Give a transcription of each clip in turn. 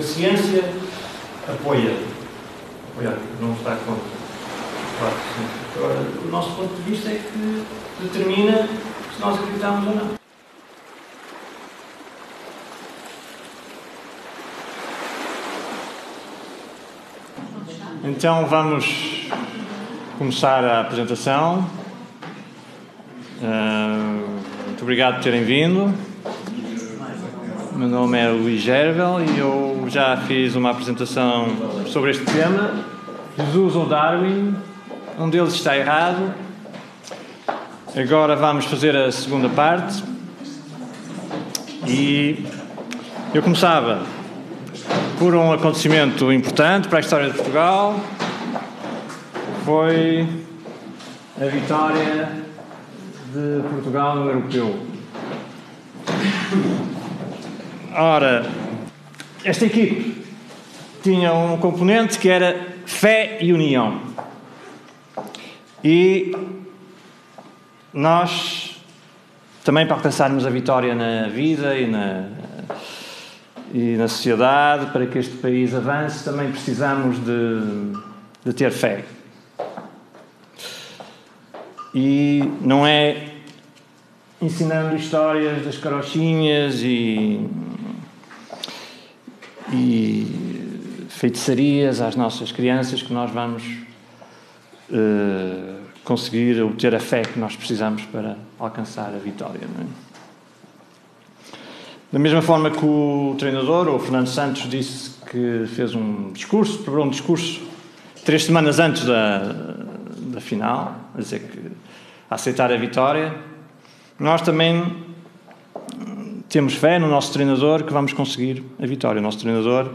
Porque a ciência apoia, não está contra. Claro que sim. Agora, o nosso ponto de vista é que determina se nós acreditamos ou não. Então vamos começar a apresentação. Muito obrigado por terem vindo. Meu nome é Luís Gervel e eu já fiz uma apresentação sobre este tema, Jesus ou Darwin. Um deles está errado. Agora vamos fazer a segunda parte. E eu começava por um acontecimento importante para a história de Portugal. Foi a vitória de Portugal no Europeu. Ora, esta equipe tinha um componente que era fé e união. E nós, também para alcançarmos a vitória na vida e na sociedade, para que este país avance, também precisamos de ter fé. E não é ensinando histórias das carochinhas e feitiçarias às nossas crianças que nós vamos conseguir obter a fé que nós precisamos para alcançar a vitória, não é? Da mesma forma que o treinador, o Fernando Santos, disse que fez um discurso, preparou um discurso 3 semanas antes da final, a dizer que a aceitar a vitória, nós também temos fé no nosso treinador que vamos conseguir a vitória. O nosso treinador,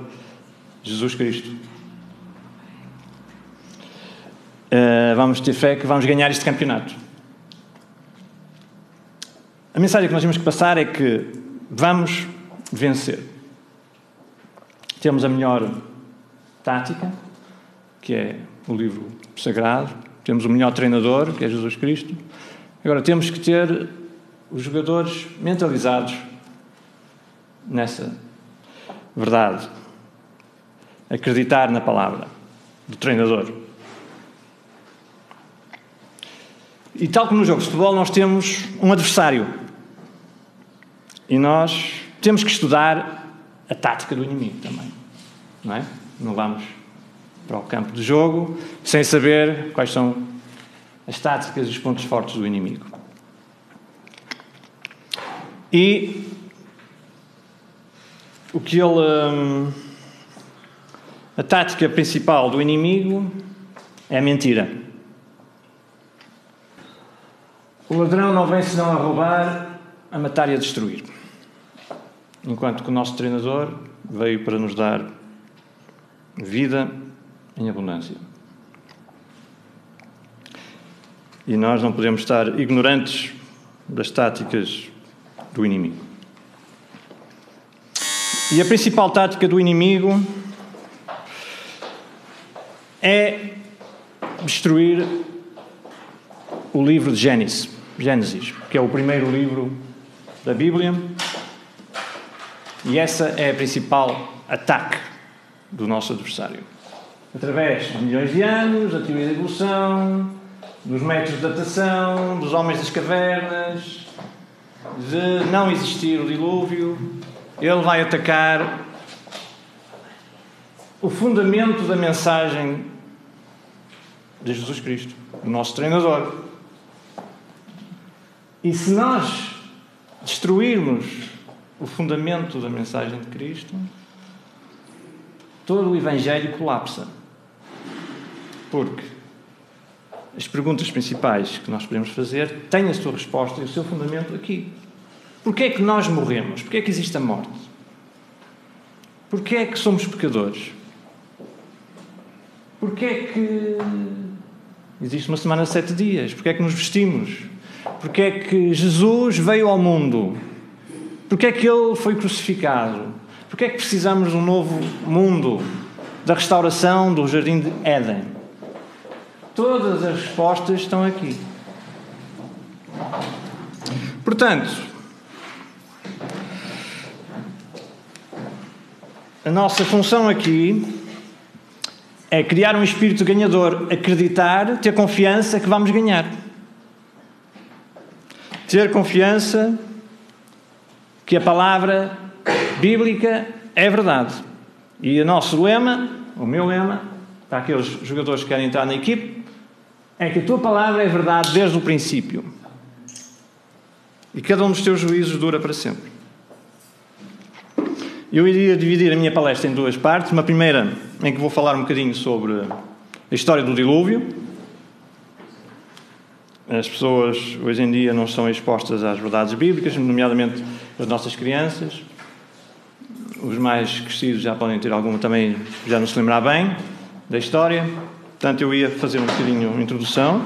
Jesus Cristo. Vamos ter fé que vamos ganhar este campeonato. A mensagem que nós temos que passar é que vamos vencer. Temos a melhor tática, que é o livro sagrado. Temos o melhor treinador, que é Jesus Cristo. Agora temos que ter os jogadores mentalizados nessa verdade. Acreditar na palavra do treinador. E tal como no jogo de futebol, nós temos um adversário. E nós temos que estudar a tática do inimigo também. Não é? Não vamos para o campo de jogo sem saber quais são as táticas e os pontos fortes do inimigo. E a tática principal do inimigo é a mentira. O ladrão não vem senão a roubar, a matar e a destruir. Enquanto que o nosso treinador veio para nos dar vida em abundância. E nós não podemos estar ignorantes das táticas do inimigo. E a principal tática do inimigo é destruir o livro de Gênesis, que é o primeiro livro da Bíblia. E essa é a principal ataque do nosso adversário. Através de milhões de anos, da teoria da evolução, dos métodos de datação, dos homens das cavernas, de não existir o dilúvio, ele vai atacar o fundamento da mensagem de Jesus Cristo, o nosso treinador. E se nós destruirmos o fundamento da mensagem de Cristo, todo o Evangelho colapsa. Porque as perguntas principais que nós podemos fazer têm a sua resposta e o seu fundamento aqui. Porquê é que nós morremos? Porquê é que existe a morte? Porquê é que somos pecadores? Porquê é que existe uma semana de 7 dias? Porquê é que nos vestimos? Porquê é que Jesus veio ao mundo? Porquê é que Ele foi crucificado? Porquê é que precisamos de um novo mundo? Da restauração do Jardim de Éden? Todas as respostas estão aqui. Portanto, a nossa função aqui é criar um espírito ganhador, acreditar, ter confiança que vamos ganhar. Ter confiança que a palavra bíblica é verdade. E o nosso lema, o meu lema, para aqueles jogadores que querem entrar na equipe, é que a tua palavra é verdade desde o princípio. E cada um dos teus juízos dura para sempre. Eu iria dividir a minha palestra em duas partes. Uma primeira, em que vou falar um bocadinho sobre a história do dilúvio. As pessoas, hoje em dia, não são expostas às verdades bíblicas, nomeadamente as nossas crianças. Os mais crescidos já podem ter alguma também, já não se lembrar bem da história. Portanto, eu ia fazer um bocadinho uma introdução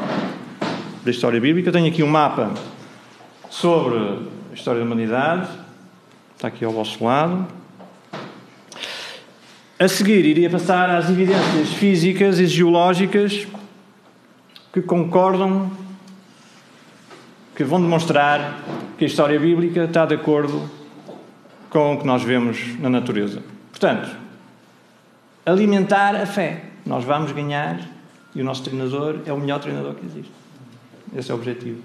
da história bíblica. Tenho aqui um mapa sobre a história da humanidade. Está aqui ao vosso lado. A seguir, iria passar às evidências físicas e geológicas que concordam, que vão demonstrar que a história bíblica está de acordo com o que nós vemos na natureza. Portanto, alimentar a fé. Nós vamos ganhar e o nosso treinador é o melhor treinador que existe. Esse é o objetivo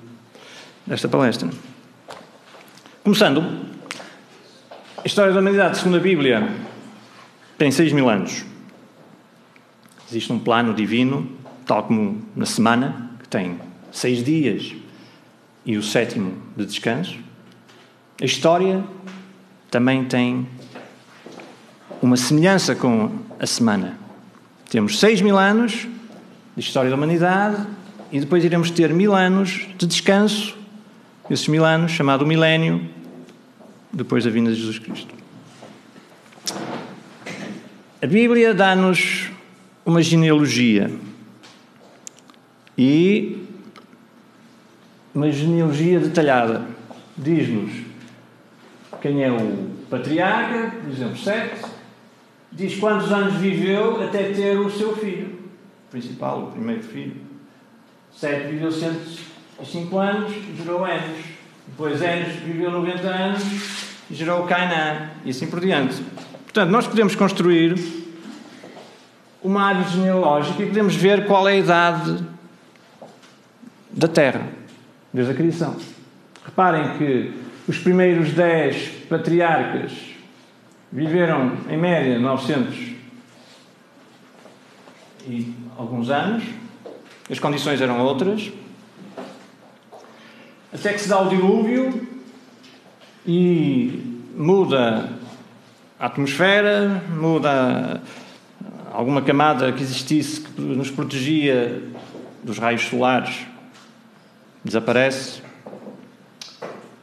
desta palestra. Começando, a história da humanidade, segundo a Bíblia, tem 6.000 anos. Existe um plano divino, tal como na semana, que tem 6 dias e o 7º de descanso. A história também tem uma semelhança com a semana. Temos 6.000 anos de história da humanidade e depois iremos ter 1.000 anos de descanso, esses 1.000 anos, chamado milénio, depois da vinda de Jesus Cristo. A Bíblia dá-nos uma genealogia e uma genealogia detalhada. Diz-nos quem é o patriarca, por exemplo, Sete, diz quantos anos viveu até ter o seu filho, o principal, o primeiro filho. Sete viveu 105 anos e gerou Enos. Depois Enos viveu 90 anos e gerou Cainã, e assim por diante. Portanto, nós podemos construir uma árvore genealógica e podemos ver qual é a idade da Terra, desde a criação. Reparem que os primeiros 10 patriarcas viveram, em média, 900 e alguns anos. As condições eram outras. Até que se dá o dilúvio e muda a atmosfera, muda alguma camada que existisse que nos protegia dos raios solares, desaparece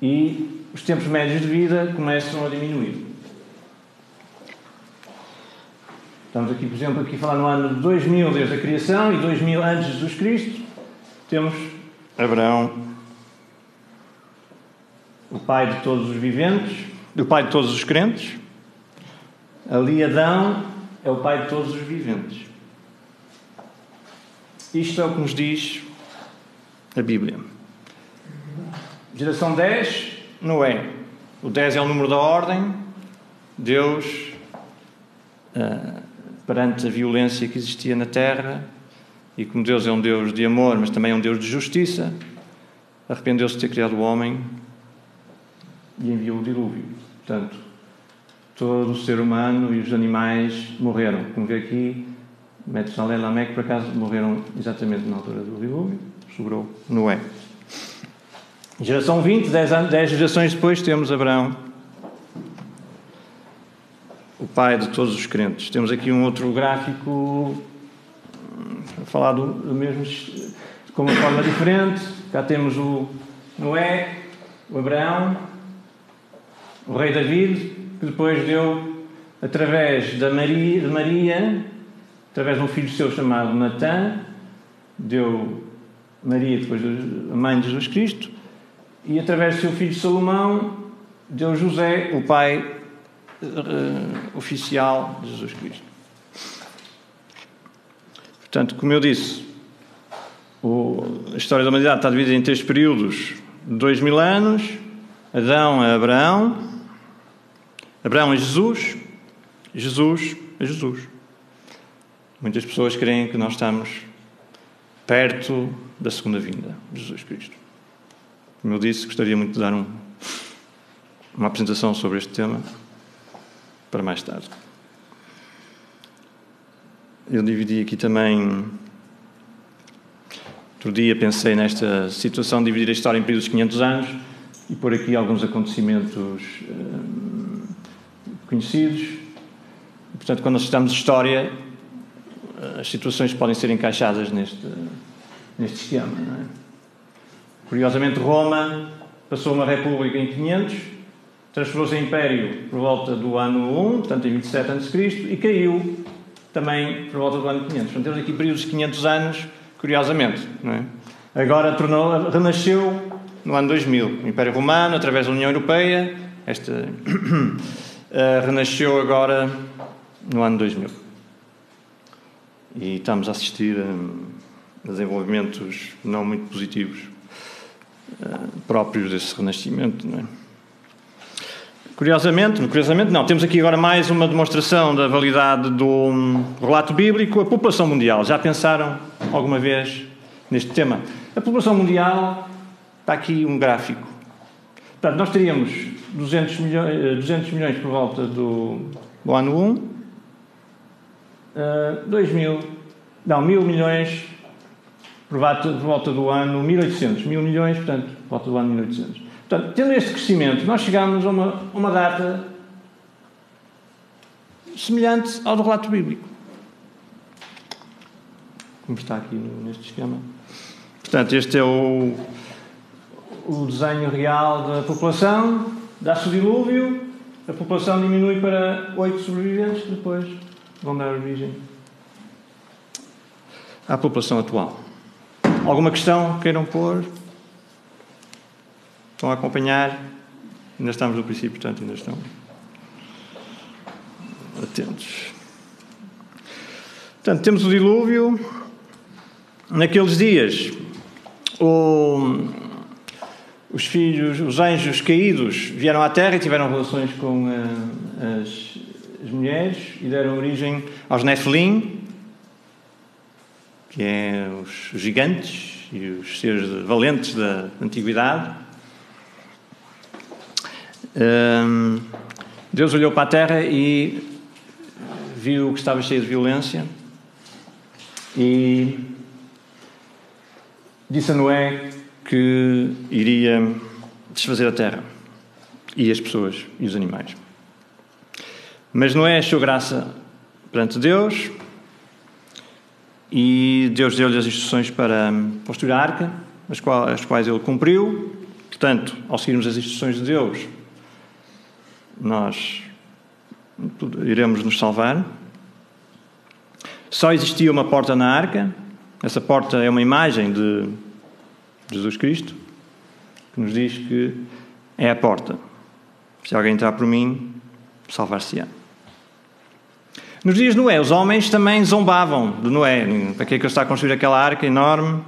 e os tempos médios de vida começam a diminuir. Estamos aqui, por exemplo, a falar no ano de 2000 desde a criação e 2000 antes de Jesus Cristo. Temos Abraão, o pai de todos os viventes, o pai de todos os crentes. Ali Adão é o pai de todos os viventes. Isto é o que nos diz a Bíblia. Geração 10, Noé. O 10 é o número da ordem. Deus, perante a violência que existia na terra, e como Deus é um Deus de amor, mas também é um Deus de justiça, arrependeu-se de ter criado o homem e enviou o dilúvio. Portanto, todo o ser humano e os animais morreram. Como vê aqui, Metusalém e Lameque, por acaso, morreram exatamente na altura do dilúvio. Sobrou Noé. Geração 20, 10 gerações depois, temos Abraão, o pai de todos os crentes. Temos aqui um outro gráfico a falar do mesmo, com uma forma diferente. Cá temos o Noé, o Abraão, o rei David, que depois deu, através de Maria, através de um filho seu chamado Natã, deu Maria, depois a mãe de Jesus Cristo, e através do seu filho Salomão, deu José, o pai oficial de Jesus Cristo. Portanto, como eu disse, a história da humanidade está dividida em 3 períodos de 2000 anos: Adão a Abraão, Abraão a Jesus, Jesus é Jesus. Muitas pessoas creem que nós estamos perto da segunda vinda de Jesus Cristo. Como eu disse, gostaria muito de dar uma apresentação sobre este tema para mais tarde. Eu dividi aqui também... Outro dia pensei nesta situação de dividir a história em períodos de 500 anos e pôr aqui alguns acontecimentos conhecidos. E, portanto, quando nós estudamos história, as situações podem ser encaixadas neste esquema. Não é? Curiosamente, Roma passou uma república em 500, transformou-se em império por volta do ano 1, portanto em 27 a.C., e caiu também por volta do ano 500. Portanto, temos aqui períodos de 500 anos, curiosamente. Não é? Agora renasceu no ano 2000. O Império Romano, através da União Europeia, renasceu agora no ano 2000. E estamos a assistir a desenvolvimentos não muito positivos próprios desse renascimento. Não é? Curiosamente não, temos aqui agora mais uma demonstração da validade do relato bíblico. A população mundial, já pensaram alguma vez neste tema? A população mundial, está aqui um gráfico. Portanto, nós teríamos 200 milhões por volta do ano 1, 1000 milhões por volta do ano 1800. 1000 milhões, portanto, por volta do ano 1800. Portanto, tendo este crescimento, nós chegamos a uma data semelhante ao do relato bíblico. Como está aqui neste esquema. Portanto, este é o desenho real da população. Dá-se o dilúvio, a população diminui para 8 sobreviventes, depois vão dar origem à população atual. Alguma questão que queiram pôr? Estão a acompanhar? Ainda estamos no princípio, portanto, ainda estão atentos. Portanto, temos o dilúvio. Naqueles dias, os anjos caídos vieram à Terra e tiveram relações com as mulheres e deram origem aos Nefilim, que é os gigantes e os seres valentes da antiguidade. Deus olhou para a terra e viu que estava cheio de violência e disse a Noé que iria desfazer a terra e as pessoas e os animais. Mas Noé achou graça perante Deus e Deus deu-lhe as instruções para construir a arca, as quais ele cumpriu. Portanto, ao seguirmos as instruções de Deus, nós iremos nos salvar. Só existia uma porta na arca. Essa porta é uma imagem de Jesus Cristo, que nos diz que é a porta. Se alguém entrar por mim, salvar-se-á. Nos dias de Noé, os homens também zombavam de Noé. Para que é que ele está a construir aquela arca enorme?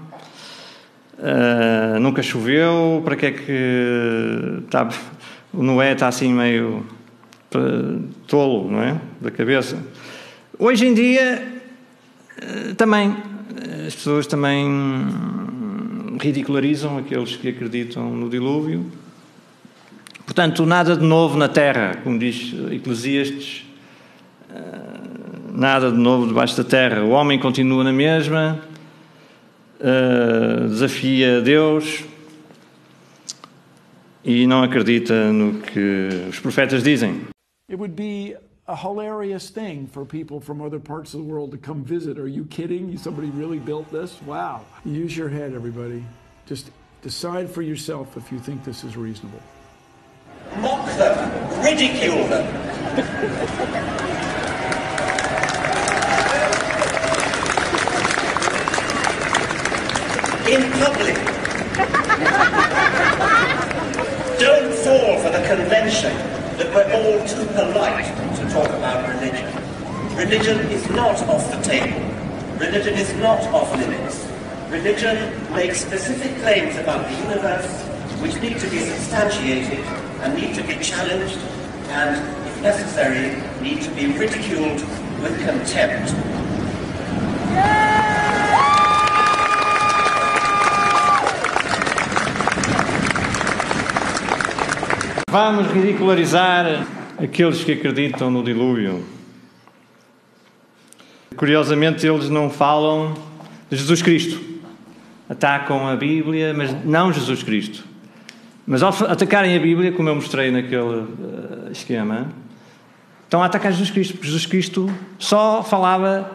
Nunca choveu. Para que é que o Noé está assim meio tolo, não é? Da cabeça. Hoje em dia, também, as pessoas também ridicularizam aqueles que acreditam no dilúvio. Portanto, nada de novo na terra, como diz Eclesiastes, nada de novo debaixo da terra. O homem continua na mesma, desafia Deus e não acredita no que os profetas dizem. It would be a hilarious thing for people from other parts of the world to come visit. Are you kidding? Somebody really built this? Wow. Use your head, everybody. Just decide for yourself if you think this is reasonable. Mock them, ridicule them. In public. Don't fall for the convention that we're all too polite to talk about religion. Religion is not off the table. Religion is not off limits. Religion makes specific claims about the universe which need to be substantiated and need to be challenged and, if necessary, need to be ridiculed with contempt. Vamos ridicularizar aqueles que acreditam no dilúvio. Curiosamente, eles não falam de Jesus Cristo. Atacam a Bíblia, mas não Jesus Cristo. Mas ao atacarem a Bíblia, como eu mostrei naquele esquema, estão a atacar Jesus Cristo, porque Jesus Cristo só falava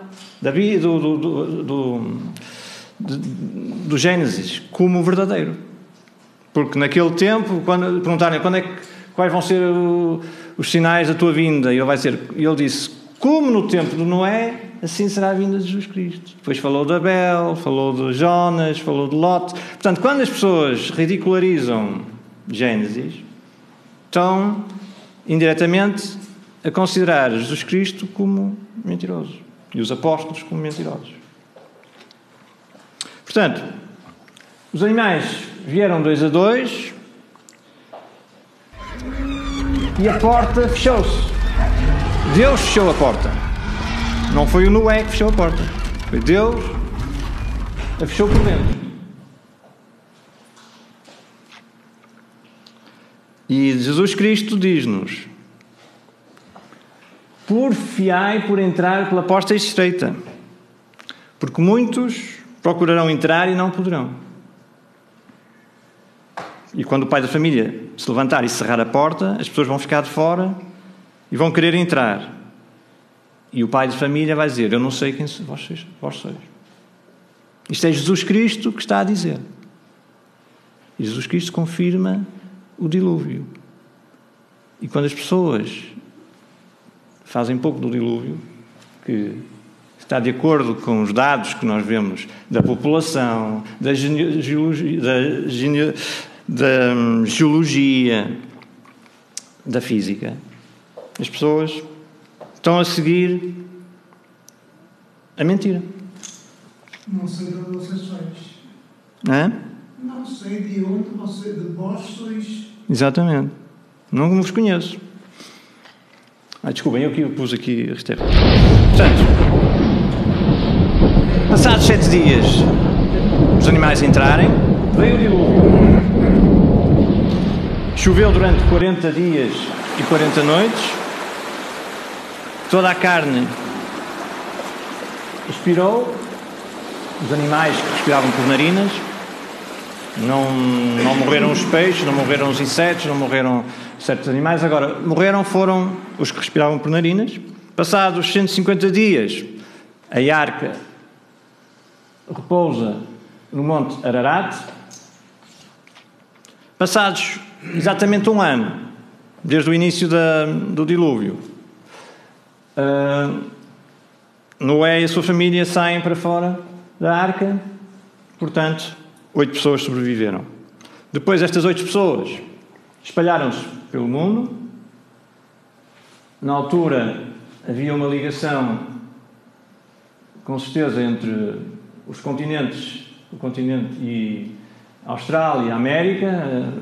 do Gênesis como verdadeiro. Porque naquele tempo, quando perguntarem quais vão ser os sinais da tua vinda, e ele disse, como no tempo de Noé, assim será a vinda de Jesus Cristo. Depois falou de Abel, falou de Jonas, falou de Lot. Portanto, quando as pessoas ridicularizam Gênesis, estão indiretamente a considerar Jesus Cristo como mentiroso e os apóstolos como mentirosos. Portanto, os animais vieram 2 a 2 e a porta fechou-se. Deus fechou a porta. Não foi o Noé que fechou a porta. Foi Deus a fechou por dentro. E Jesus Cristo diz-nos: porfiai por entrar pela porta estreita, porque muitos procurarão entrar e não poderão. E quando o pai da família se levantar e cerrar a porta, as pessoas vão ficar de fora e vão querer entrar. E o pai de família vai dizer: eu não sei quem vós sois. Isto é Jesus Cristo que está a dizer. E Jesus Cristo confirma o dilúvio. E quando as pessoas fazem pouco do dilúvio, que está de acordo com os dados que nós vemos da população, da geologia, da física, as pessoas estão a seguir a mentira. Não sei de onde vocês sois. Hã? Não sei de onde vós sois. Exatamente. Não vos conheço. Desculpem, eu pus aqui a resteira. Portanto, passados 7 dias, os animais entrarem, veio o dilúvio. Choveu durante 40 dias e 40 noites. Toda a carne expirou. Os animais que respiravam por narinas. Não morreram os peixes, não morreram os insetos, não morreram certos animais. Agora, morreram foram os que respiravam por narinas. Passados 150 dias, a arca repousa no Monte Ararat. Passados exatamente 1 ano, desde o início do dilúvio, Noé e a sua família saem para fora da arca. Portanto, 8 pessoas sobreviveram. Depois, estas 8 pessoas espalharam-se pelo mundo. Na altura, havia uma ligação, com certeza, entre os continentes, o continente e a Austrália e a América.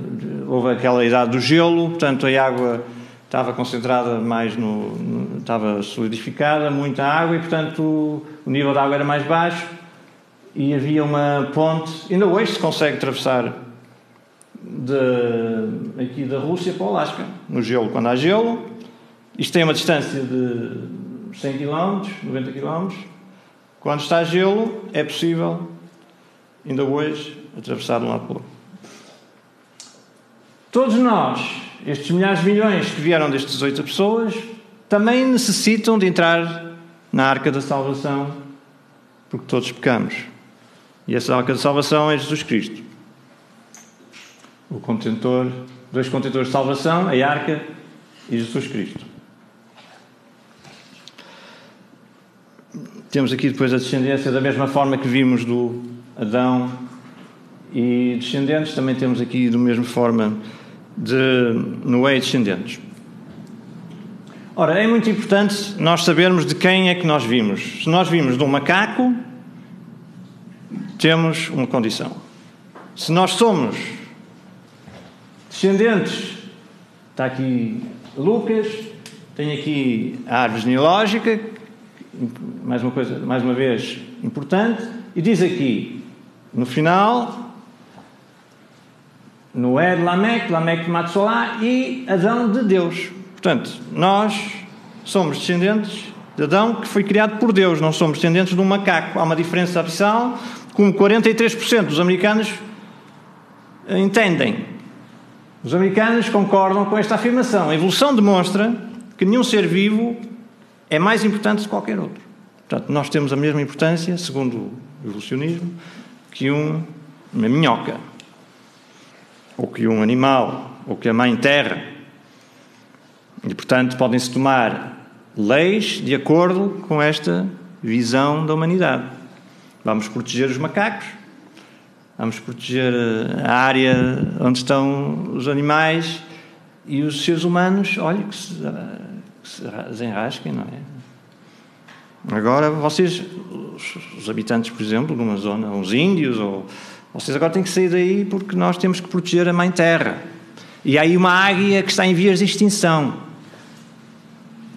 Houve aquela idade do gelo, portanto, a água estava concentrada mais estava solidificada, muita água, e, portanto, o nível da água era mais baixo. E havia uma ponte, ainda hoje se consegue atravessar aqui da Rússia para o Alasca, no gelo, quando há gelo. Isto tem uma distância de 100 km, 90 km. Quando está gelo, é possível, ainda hoje, atravessar de um lado para o outro. Todos nós, estes milhares de milhões que vieram destas 8 pessoas, também necessitam de entrar na Arca da Salvação, porque todos pecamos. E essa arca de salvação é Jesus Cristo. O contentor, 2 contentores de salvação, a arca e Jesus Cristo. Temos aqui depois a descendência, da mesma forma que vimos do Adão e descendentes, também temos aqui da mesma forma de Noé e descendentes. Ora, é muito importante nós sabermos de quem é que nós vimos. Se nós vimos de um macaco, temos uma condição. Se nós somos descendentes Está aqui Lucas, tem aqui a árvore genealógica, mais uma vez importante, e diz aqui, no final, Noé de Lameque, Lameque de Matsolá e Adão de Deus. Portanto, nós somos descendentes de Adão, que foi criado por Deus, não somos descendentes de um macaco. Há uma diferença abissal, como 43% dos americanos entendem. Os americanos concordam com esta afirmação. A evolução demonstra que nenhum ser vivo é mais importante que qualquer outro. Portanto, nós temos a mesma importância, segundo o evolucionismo, que uma minhoca, ou que um animal, ou que a mãe terra. E, portanto, podem-se tomar leis de acordo com esta visão da humanidade. Vamos proteger os macacos, vamos proteger a área onde estão os animais, e os seres humanos, olha, que se desenrasquem, não é? Agora, vocês, os habitantes, por exemplo, de uma zona, os índios, vocês agora têm que sair daí porque nós temos que proteger a Mãe Terra. E há aí uma águia que está em vias de extinção.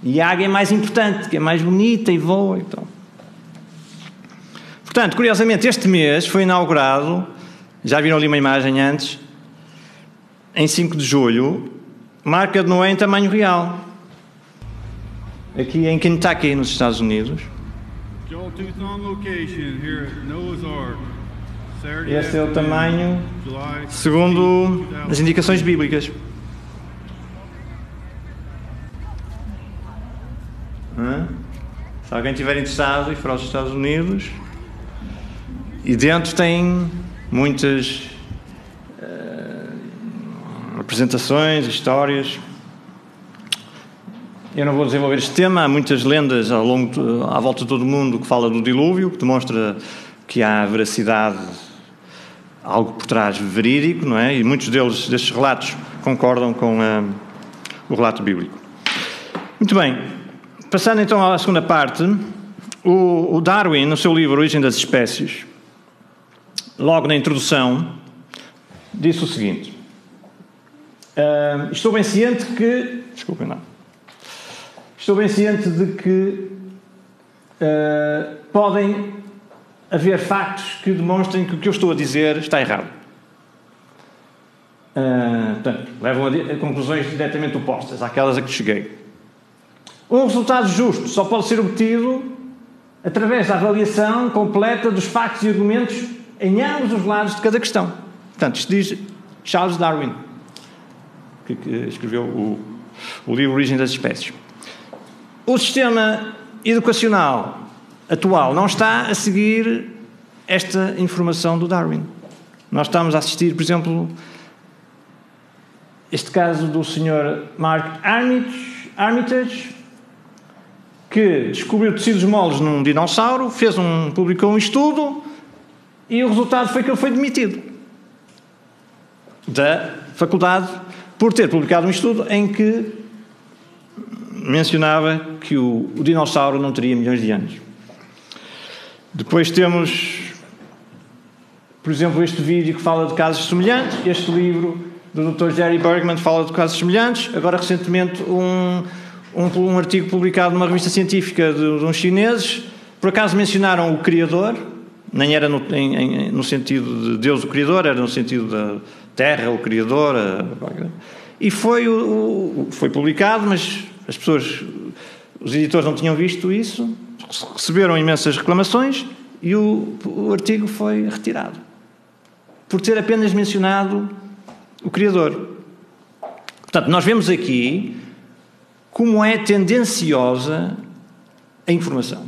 E a águia é mais importante, que é mais bonita e voa. Então. Portanto, curiosamente, este mês foi inaugurado, já viram ali uma imagem antes, em 5 de julho, Marca de Noé em tamanho real. Aqui em Kentucky, nos Estados Unidos. Este é o tamanho segundo as indicações bíblicas. Se alguém estiver interessado e for aos Estados Unidos, e dentro tem muitas apresentações, histórias. Eu não vou desenvolver este tema, há muitas lendas à volta de todo o mundo que fala do dilúvio, que demonstra que há veracidade, algo por trás verídico, não é? E muitos destes relatos concordam com o relato bíblico. Muito bem, passando então à segunda parte, o Darwin, no seu livro Origem das Espécies, logo na introdução, disse o seguinte: estou bem ciente que... Desculpem lá. Estou bem ciente de que podem haver factos que demonstrem que o que eu estou a dizer está errado. Portanto, levam a conclusões diretamente opostas àquelas a que cheguei. Um resultado justo só pode ser obtido através da avaliação completa dos factos e argumentos em ambos os lados de cada questão. Portanto, isto diz Charles Darwin, que escreveu o livro Origem das Espécies. O sistema educacional atual não está a seguir esta informação do Darwin. Nós estamos a assistir, por exemplo, este caso do Sr. Mark Armitage, que descobriu tecidos moles num dinossauro, publicou um estudo e o resultado foi que ele foi demitido da faculdade por ter publicado um estudo em que mencionava que o dinossauro não teria milhões de anos. Depois temos, por exemplo, este vídeo que fala de casos semelhantes, este livro do Dr. Jerry Bergman fala de casos semelhantes, agora recentemente um artigo publicado numa revista científica de uns chineses, por acaso mencionaram o Criador, nem era no sentido de Deus o Criador, era no sentido da Terra o Criador, e foi publicado, mas as pessoas, os editores não tinham visto isso, receberam imensas reclamações e o artigo foi retirado por ter apenas mencionado o Criador. Portanto, nós vemos aqui como é tendenciosa a informação.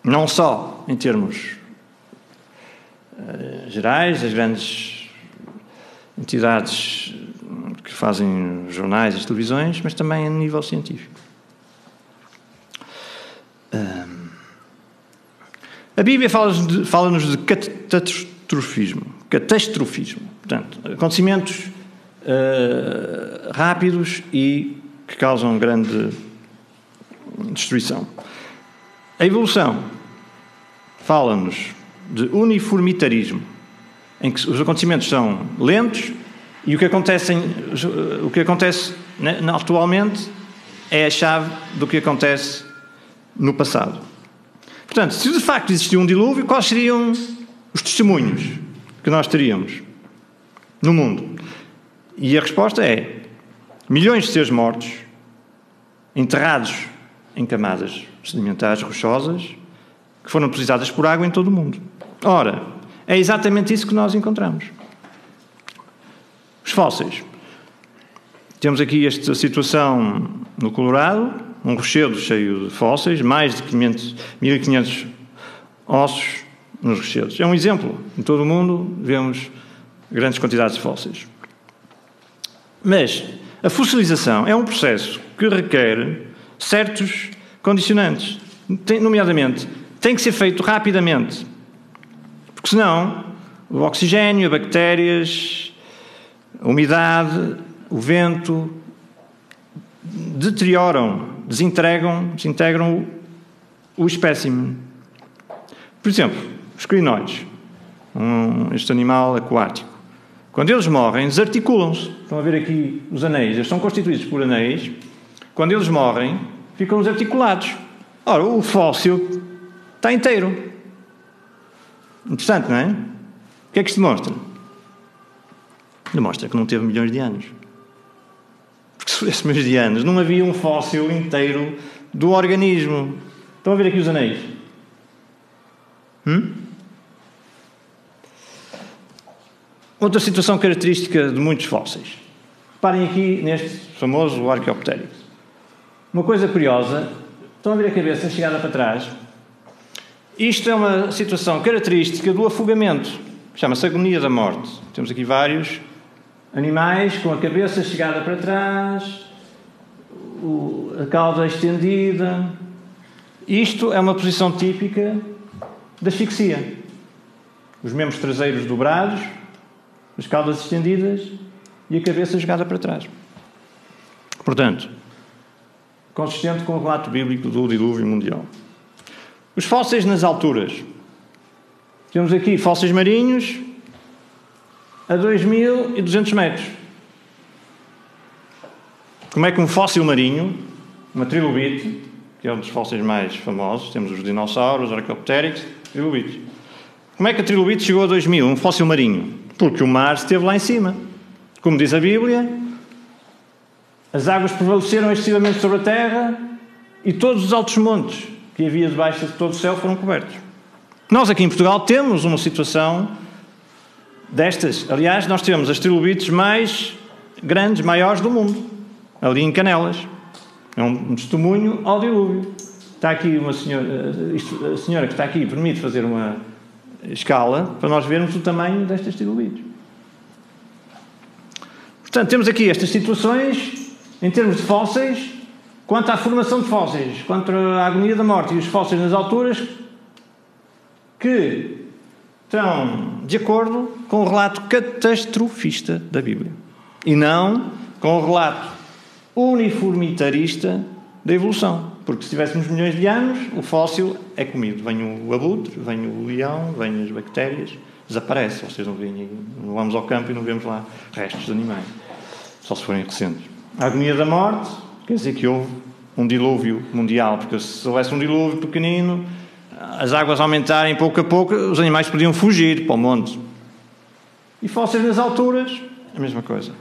Não só em termos gerais, as grandes entidades que fazem jornais e televisões, mas também a nível científico. A Bíblia fala-nos de catastrofismo. Portanto, acontecimentos rápidos e que causam grande destruição. A evolução fala-nos de uniformitarismo, em que os acontecimentos são lentos E o que acontece atualmente é a chave do que acontece no passado. Portanto, se de facto existia um dilúvio, quais seriam os testemunhos que nós teríamos no mundo? E a resposta é: milhões de seres mortos, enterrados em camadas sedimentares rochosas, que foram depositadas por água em todo o mundo. Ora, é exatamente isso que nós encontramos. Os fósseis. Temos aqui esta situação no Colorado, um rochedo cheio de fósseis, mais de 1.500 ossos nos rochedos. É um exemplo. Em todo o mundo vemos grandes quantidades de fósseis. Mas a fossilização é um processo que requer certos condicionantes. Nomeadamente, tem que ser feito rapidamente. Porque senão, o oxigênio, as bactérias, a umidade, o vento, desintegram o espécime. Por exemplo, os crinoides, este animal aquático. Quando eles morrem, desarticulam-se. Estão a ver aqui os anéis. Eles são constituídos por anéis. Quando eles morrem, ficam desarticulados. Ora, o fóssil está inteiro. Interessante, não é? O que é que isto demonstra? Demonstra que não teve milhões de anos. Porque se tivesse milhões de anos, não havia um fóssil inteiro do organismo. Estão a ver aqui os anéis? Outra situação característica de muitos fósseis. Reparem aqui neste famoso Archaeopteryx. Uma coisa curiosa, estão a ver a cabeça chegada para trás? Isto é uma situação característica do afogamento, chama-se agonia da morte. Temos aqui vários animais com a cabeça chegada para trás, a cauda estendida. Isto é uma posição típica da asfixia. Os membros traseiros dobrados, as caudas estendidas e a cabeça jogada para trás. Portanto, consistente com o relato bíblico do dilúvio mundial. Os fósseis nas alturas. Temos aqui fósseis marinhos a 2.200 metros. Como é que um fóssil marinho, uma trilobite, que é um dos fósseis mais famosos, temos os dinossauros, os Archaeopteryx, trilobites. Como é que a trilobite chegou a 2.000, um fóssil marinho? Porque o mar esteve lá em cima. Como diz a Bíblia, as águas prevaleceram excessivamente sobre a terra e todos os altos montes que havia debaixo de todo o céu foram cobertos. Nós aqui em Portugal temos uma situação destas. Aliás, nós temos as trilobites mais grandes, maiores do mundo, ali em Canelas. É um testemunho ao dilúvio. Está aqui uma senhora, a senhora que está aqui permite fazer uma escala para nós vermos o tamanho destas trilobites. Portanto, temos aqui estas situações em termos de fósseis. Quanto à formação de fósseis, quanto à agonia da morte e os fósseis nas alturas, que estão de acordo com o relato catastrofista da Bíblia. E não com o relato uniformitarista da evolução. Porque se tivéssemos milhões de anos, o fóssil é comido. Vem o abutre, vem o leão, vem as bactérias, desaparece. Vocês não veem, não vamos ao campo e não vemos lá restos de animais. Só se forem recentes. A agonia da morte quer dizer que houve um dilúvio mundial, porque se houvesse um dilúvio pequenino, as águas aumentarem pouco a pouco, os animais podiam fugir para o monte. E fósseis nas alturas, a mesma coisa.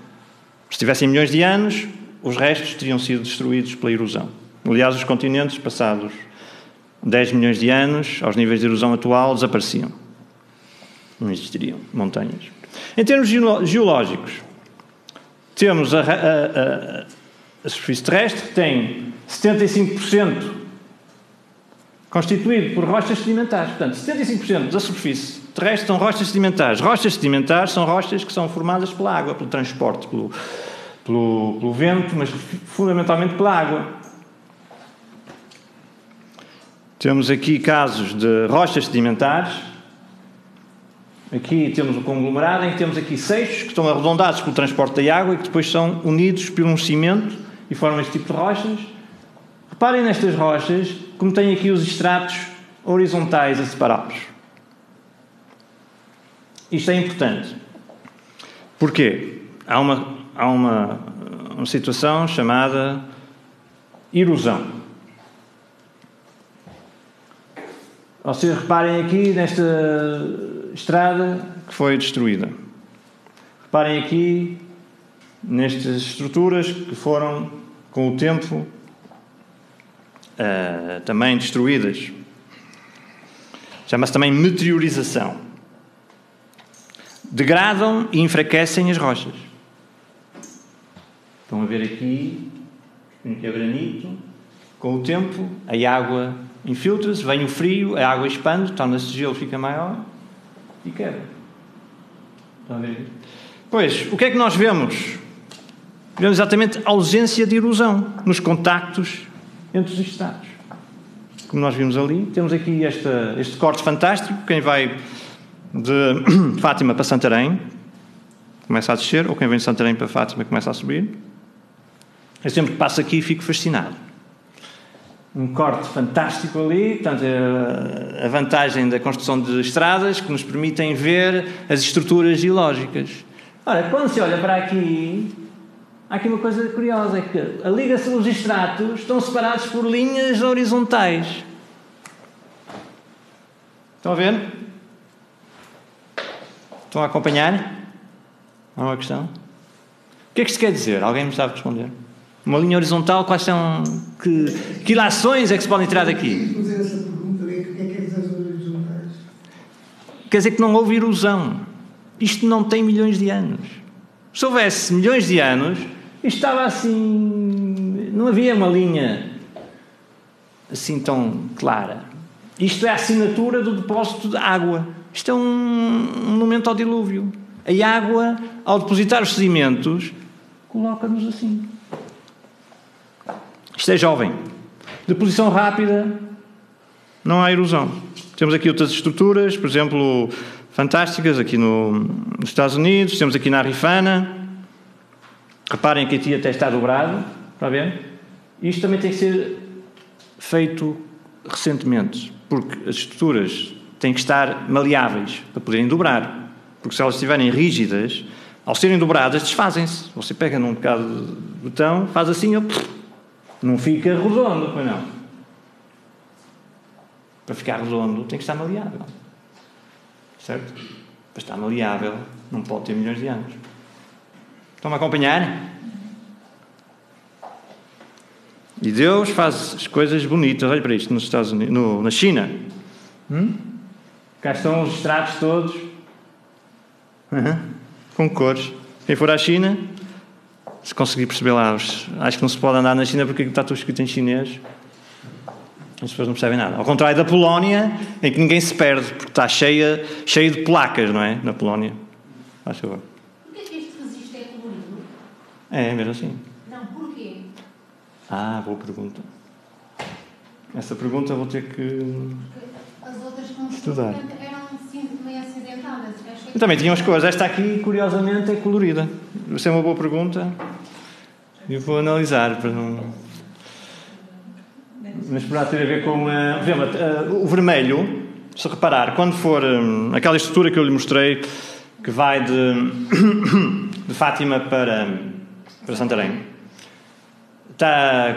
Se tivessem milhões de anos, os restos teriam sido destruídos pela erosão. Aliás, os continentes, passados 10 milhões de anos, aos níveis de erosão atual, desapareciam. Não existiriam montanhas. Em termos geológicos, temos a superfície terrestre, que tem 75% constituído por rochas sedimentares. Portanto, 75% da superfície terrestre são rochas sedimentares. Rochas sedimentares são rochas que são formadas pela água, pelo transporte, pelo vento, mas fundamentalmente pela água. Temos aqui casos de rochas sedimentares. Aqui temos o conglomerado, em que temos aqui seixos que estão arredondados pelo transporte da água e que depois são unidos por um cimento e formam este tipo de rochas. Reparem nestas rochas, como têm aqui os estratos horizontais a separá-los. Isto é importante. Porquê? há uma situação chamada erosão. Vocês reparem aqui nesta estrada que foi destruída. Reparem aqui nestas estruturas que foram, com o tempo, também destruídas. Chama-se também meteorização. Degradam e enfraquecem as rochas. Estão a ver aqui, que é granito. Com o tempo, a água infiltra-se, vem o frio, a água expande, torna-se gelo, fica maior e quebra. Estão a ver? Pois, o que é que nós vemos? Vemos exatamente a ausência de erosão nos contactos entre os estratos. Como nós vimos ali, temos aqui este corte fantástico. Quem vai de Fátima para Santarém começa a descer, ou quem vem de Santarém para Fátima começa a subir. Eu sempre que passo aqui fico fascinado. Um corte fantástico ali, portanto, a vantagem da construção de estradas que nos permitem ver as estruturas geológicas. Ora, quando se olha para aqui, há aqui uma coisa curiosa, é que a ligação dos estratos estão separados por linhas horizontais. Estão a ver? Estão a acompanhar? Há uma questão? O que é que isto quer dizer? Alguém me sabe responder? Uma linha horizontal, quais são... Que ilações é que se podem tirar daqui? Fazer essa pergunta, o que é que quer dizer as horizontais? Quer dizer que não houve erosão. Isto não tem milhões de anos. Se houvesse milhões de anos, isto estava assim... Não havia uma linha assim tão clara. Isto é a assinatura do depósito de água. Isto é um monumento ao dilúvio. A água, ao depositar os sedimentos, coloca-nos assim. Isto é jovem. Deposição rápida, não há erosão. Temos aqui outras estruturas, por exemplo, fantásticas, aqui nos Estados Unidos. Temos aqui na Rifana. Reparem que aqui até está dobrado. Está a ver? Isto também tem que ser feito recentemente, porque as estruturas têm que estar maleáveis para poderem dobrar. Porque se elas estiverem rígidas, ao serem dobradas, desfazem-se. Você pega num bocado de botão, faz assim, não fica redondo, pois não. Para ficar redondo tem que estar maleável. Certo? Para estar maleável não pode ter milhões de anos. Estão-me a acompanhar? E Deus faz as coisas bonitas. Olha para isto, nos Estados Unidos, na China. Cá estão os estratos todos. Com cores. Quem for à China, se conseguir perceber lá, acho que não se pode andar na China porque está tudo escrito em chinês. As pessoas não percebem nada. Ao contrário da Polónia, em que ninguém se perde, porque está cheia de placas, não é? Na Polónia. Faz favor. Porquê que este registro é colorido? É, mesmo assim. Não, porquê? Boa pergunta. Essa pergunta vou ter que Porque as outras que estudar. eram meio acinzentadas. Eu também tinha umas cores. Esta aqui, curiosamente, é colorida. Essa é uma boa pergunta. Eu vou analisar para não... Mas poderá ter a ver com... por exemplo, o vermelho, se reparar, quando for aquela estrutura que eu lhe mostrei, que vai de Fátima para Santarém,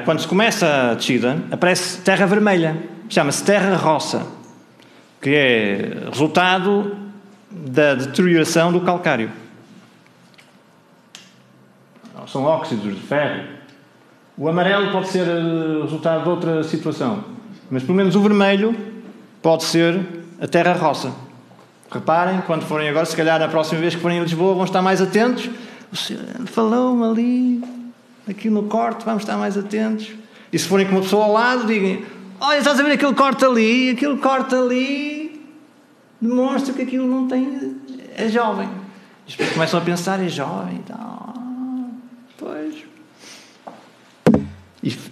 quando se começa a descida, aparece terra vermelha. Chama-se terra roça, que é resultado da deterioração do calcário. São óxidos de ferro. O amarelo pode ser resultado de outra situação, mas pelo menos o vermelho pode ser a terra roça. Reparem, quando forem agora, se calhar na próxima vez que forem a Lisboa, vão estar mais atentos. O senhor falou-me ali, aqui no corte, vamos estar mais atentos. E se forem com uma pessoa ao lado, digam: olha, estás a ver aquele corte ali demonstra que aquilo não tem... é jovem. As pessoas começam a pensar: é jovem e tal. Pois.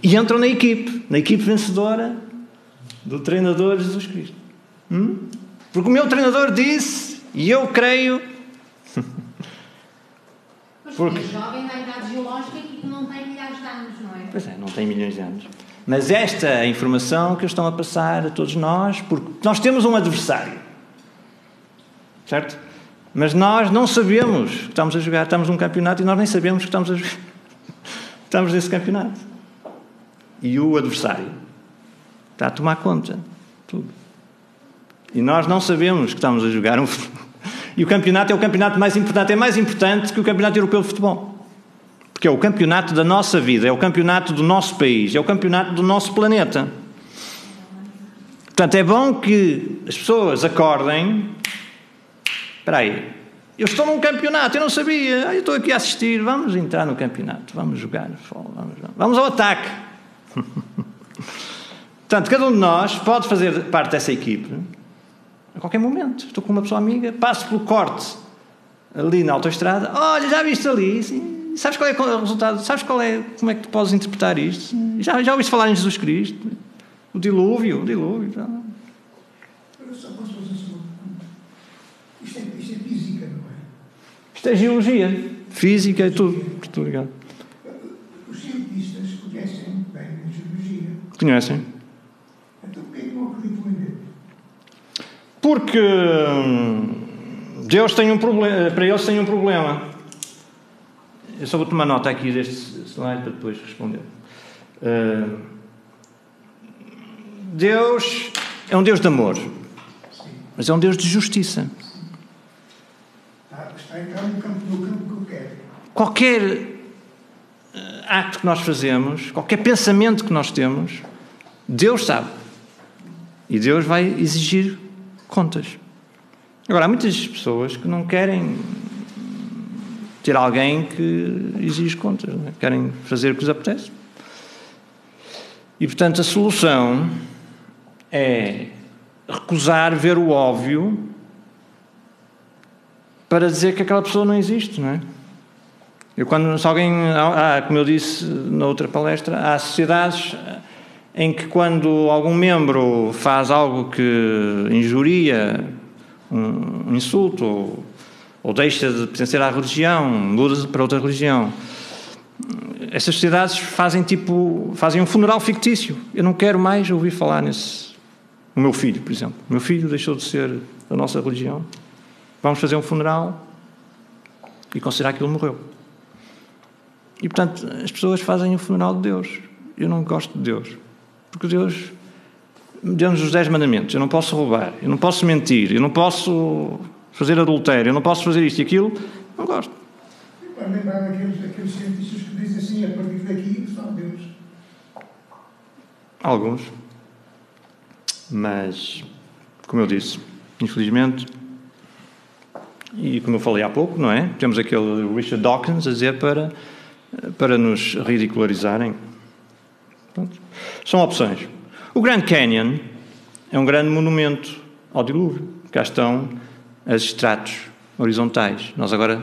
E entram na equipe vencedora do treinador Jesus Cristo. Porque o meu treinador disse, e eu creio... Porque é jovem na idade geológica e não tem milhares de anos, não é? Pois é, não tem milhões de anos. Mas esta é a informação que eles estão a passar a todos nós, porque nós temos um adversário. Certo? Mas nós não sabemos que estamos a jogar. Estamos num campeonato e nós nem sabemos que estamos a jogar. Estamos nesse campeonato. E o adversário está a tomar conta de tudo. E nós não sabemos que estamos a jogar um futebol. E o campeonato é o campeonato mais importante. É mais importante que o campeonato europeu de futebol. Porque é o campeonato da nossa vida, é o campeonato do nosso país, é o campeonato do nosso planeta. Portanto, é bom que as pessoas acordem. Espera aí, eu estou num campeonato, eu não sabia, eu estou aqui a assistir, vamos entrar no campeonato, vamos jogar, vamos ao ataque. Portanto, cada um de nós pode fazer parte dessa equipe a qualquer momento. Estou com uma pessoa amiga, passo pelo corte ali na autoestrada, olha, já viste ali, sim. Sabes qual é o resultado? Sabes como é que tu podes interpretar isto? Já ouviste falar em Jesus Cristo? O dilúvio. Eu só posso fazer uma pergunta. Isto é física, não é? Isto é geologia, física e tudo. Estou ligado. Os cientistas conhecem muito bem a geologia. Conhecem? Então porquê que não acreditam em Deus? Porque Deus tem um problema, para eles tem um problema. Eu só vou tomar nota aqui deste slide para depois responder. Deus é um Deus de amor, mas é um Deus de justiça. Está a entrar no campo que eu quero. Qualquer acto que nós fazemos, qualquer pensamento que nós temos, Deus sabe. E Deus vai exigir contas. Agora, há muitas pessoas que não querem ter alguém que exige contas, não é? Querem fazer o que lhes apetece. E, portanto, a solução é recusar ver o óbvio para dizer que aquela pessoa não existe, não é? Se alguém, como eu disse na outra palestra, há sociedades em que quando algum membro faz algo que injuria, um insulto, ou deixa de pertencer à religião, muda para outra religião, essas sociedades fazem um funeral fictício. Eu não quero mais ouvir falar nisso. O meu filho, por exemplo. O meu filho deixou de ser da nossa religião. Vamos fazer um funeral e considerar que ele morreu. E, portanto, as pessoas fazem o funeral de Deus. Eu não gosto de Deus. Porque Deus deu-nos os 10 mandamentos. Eu não posso roubar, eu não posso mentir, eu não posso fazer adultério, eu não posso fazer isto e aquilo. Não gosto. Para lembrar aqueles cientistas que dizem assim, a partir daqui, só Deus. Alguns. Mas, como eu disse, infelizmente, e como eu falei há pouco, não é? Temos aquele Richard Dawkins a dizer para nos ridicularizarem. Pronto. São opções. O Grand Canyon é um grande monumento ao dilúvio. Cá estão as estratos horizontais. Nós agora,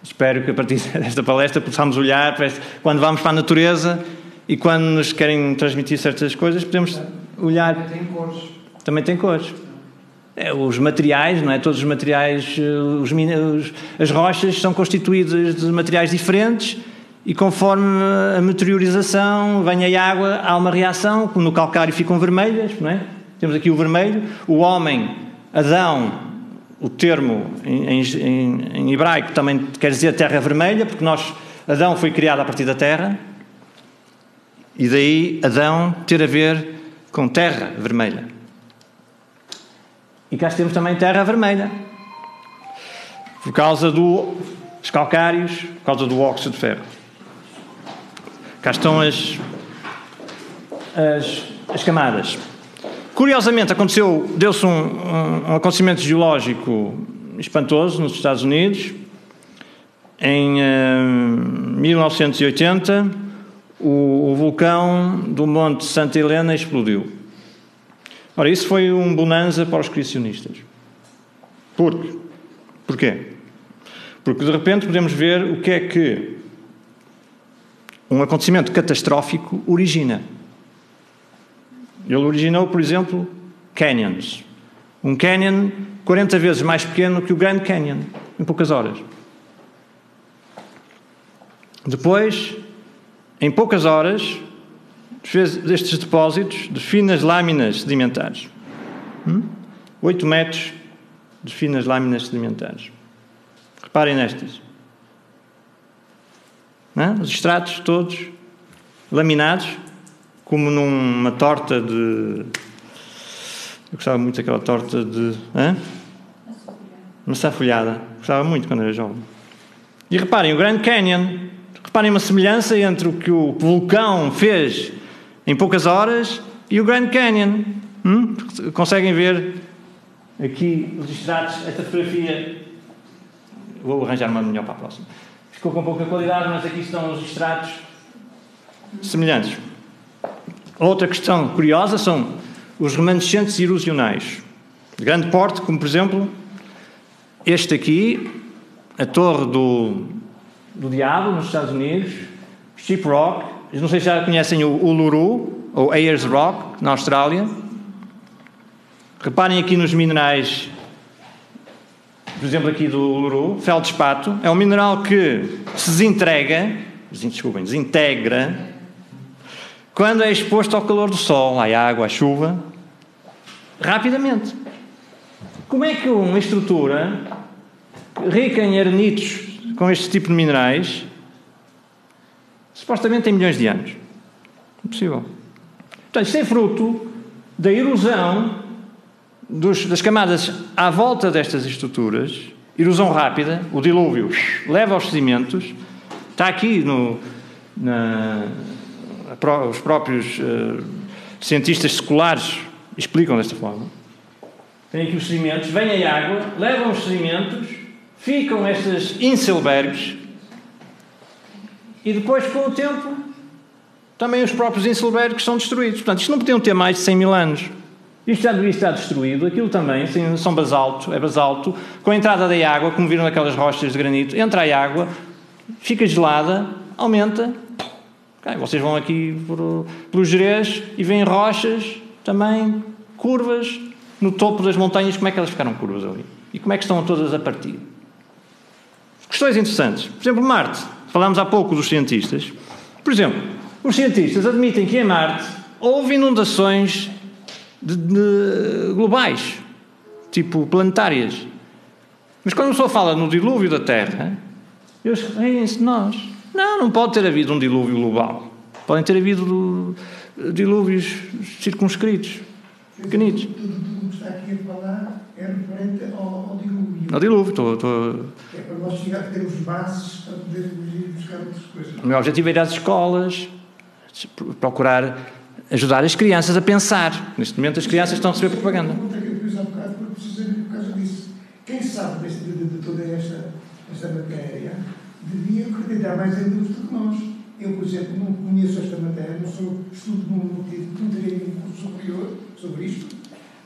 espero que a partir desta palestra possamos olhar quando vamos para a natureza e quando nos querem transmitir certas coisas, podemos olhar. Também tem cores. Os materiais, não é? Todos os materiais, as rochas são constituídas de materiais diferentes e conforme a meteorização vem a água, há uma reação, como no calcário ficam vermelhas, não é? Temos aqui o vermelho. O homem, Adão, o termo em hebraico também quer dizer terra vermelha, porque Adão foi criado a partir da terra, e daí Adão ter a ver com terra vermelha. E cá temos também terra vermelha, por causa dos calcários, por causa do óxido de ferro. Cá estão as camadas. Curiosamente, deu-se um acontecimento geológico espantoso nos Estados Unidos. Em 1980, o vulcão do Monte Santa Helena explodiu. Ora, isso foi um bonanza para os criacionistas. Porquê? Porque, de repente, podemos ver o que é que um acontecimento catastrófico origina. Ele originou, por exemplo, canyons. Um canyon 40 vezes mais pequeno que o Grand Canyon, em poucas horas. Depois, em poucas horas, fez destes depósitos de finas lâminas sedimentares. 8 metros de finas lâminas sedimentares. Reparem nestas. Não é? Os estratos todos laminados, como numa torta de... Eu gostava muito daquela torta de... maçã folhada. Gostava muito quando era jovem. E reparem, o Grand Canyon. Reparem uma semelhança entre o que o vulcão fez em poucas horas e o Grand Canyon. Conseguem ver aqui os estratos, esta fotografia... Vou arranjar uma melhor para a próxima. Ficou com pouca qualidade, mas aqui estão os estratos semelhantes. Outra questão curiosa são os remanescentes erosionais. De grande porte, como por exemplo, este aqui, a Torre do Diabo, nos Estados Unidos, Ship Rock, não sei se já conhecem o Uluru, ou Ayers Rock, na Austrália. Reparem aqui nos minerais, por exemplo aqui do Uluru, feldspato, é um mineral que se desintegra, quando é exposto ao calor do sol, à água, à chuva, rapidamente. Como é que uma estrutura rica em arenitos, com este tipo de minerais, supostamente tem milhões de anos? Impossível. Portanto, isto é fruto da erosão das camadas à volta destas estruturas, erosão rápida, o dilúvio leva aos sedimentos, está aqui os próprios cientistas seculares explicam desta forma. Tem aqui os sedimentos, vem a água, levam os sedimentos, ficam estes inselbergs e depois, com o tempo, também os próprios inselbergs são destruídos. Portanto, isto não podiam ter mais de 100 mil anos. Isto já devia estar destruído. Aquilo também, são basalto, é basalto. Com a entrada da água, como viram naquelas rochas de granito, entra a água, fica gelada, aumenta. Okay, vocês vão aqui pelo Gerês e veem rochas também, curvas, no topo das montanhas. Como é que elas ficaram curvas ali? E como é que estão todas a partir? Questões interessantes. Por exemplo, Marte. Falámos há pouco dos cientistas. Por exemplo, os cientistas admitem que em Marte houve inundações globais, tipo planetárias. Mas quando a pessoa fala no dilúvio da Terra, eles riem-se de nós. Não pode ter havido um dilúvio global. Podem ter havido dilúvios circunscritos, pequenitos. Tudo que está aqui a falar é referente ao dilúvio. Ao dilúvio, É para nós chegar a ter os bases para poder buscar outras coisas. O meu objetivo é ir às escolas, procurar ajudar as crianças a pensar. Neste momento as crianças estão a receber propaganda. A pergunta que eu fiz há bocado foi precisamente por causa disso. Quem sabe de toda esta matéria devia acreditar mais em Deus do que nós. Eu, por exemplo, não conheço esta matéria, não estudo não terei nenhum curso superior sobre isto,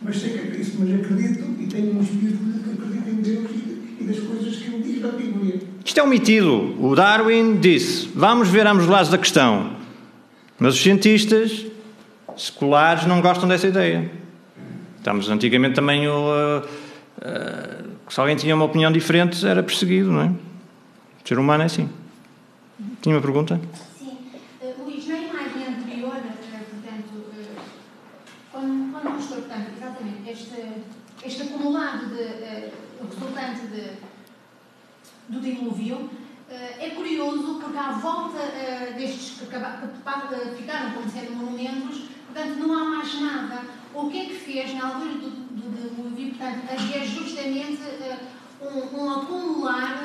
mas sei que acredito, mas acredito e tenho um espírito que acredita em Deus e das coisas que ele diz na Bíblia. Isto é um metido. O Darwin disse, vamos ver ambos os lados da questão. Mas os cientistas seculares não gostam dessa ideia. Estamos antigamente também se alguém tinha uma opinião diferente era perseguido, não é? O ser humano é assim. Tinha uma pergunta? Sim. Luís, na imagem anterior, portanto, quando mostrou, portanto, exatamente este acumulado resultante do dilúvio, é curioso porque à volta destes que ficaram como sendo monumentos, portanto, não há mais nada. O que é que fez na altura do dilúvio, portanto, havia justamente um acumular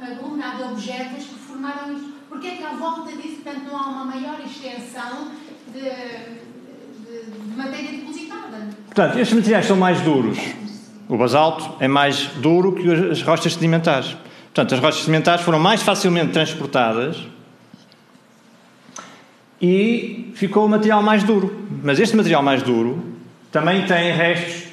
aglomerado de objetos que formaram isto. Porque é que à volta disso, portanto, não há uma maior extensão de matéria depositada? Portanto, estes materiais são mais duros. O basalto é mais duro que as rochas sedimentares. Portanto, as rochas sedimentares foram mais facilmente transportadas e ficou o material mais duro. Mas este material mais duro também tem restos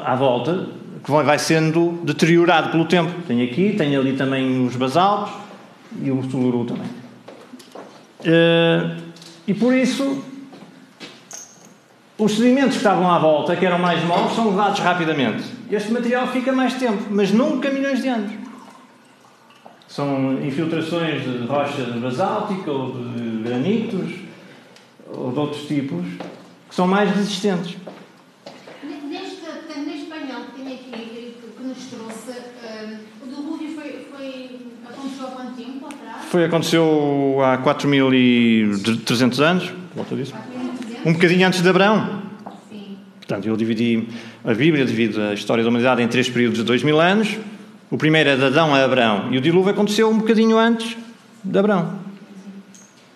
à volta que vai sendo deteriorado pelo tempo. Tem aqui, tem ali também os basaltos e o Uluru também. E por isso os sedimentos que estavam à volta, que eram mais moles, são levados rapidamente. Este material fica mais tempo, mas nunca milhões de anos. São infiltrações de rocha basáltica ou de granitos ou de outros tipos que são mais resistentes. Neste painel que tem aqui, que nos trouxe, o Aconteceu há 4.300 anos, volta disso. Um bocadinho antes de Abraão. Sim. Portanto, eu dividi a Bíblia, divido a história da humanidade em 3 períodos de 2.000 anos. O primeiro é de Adão a Abraão. E o dilúvio aconteceu um bocadinho antes de Abraão.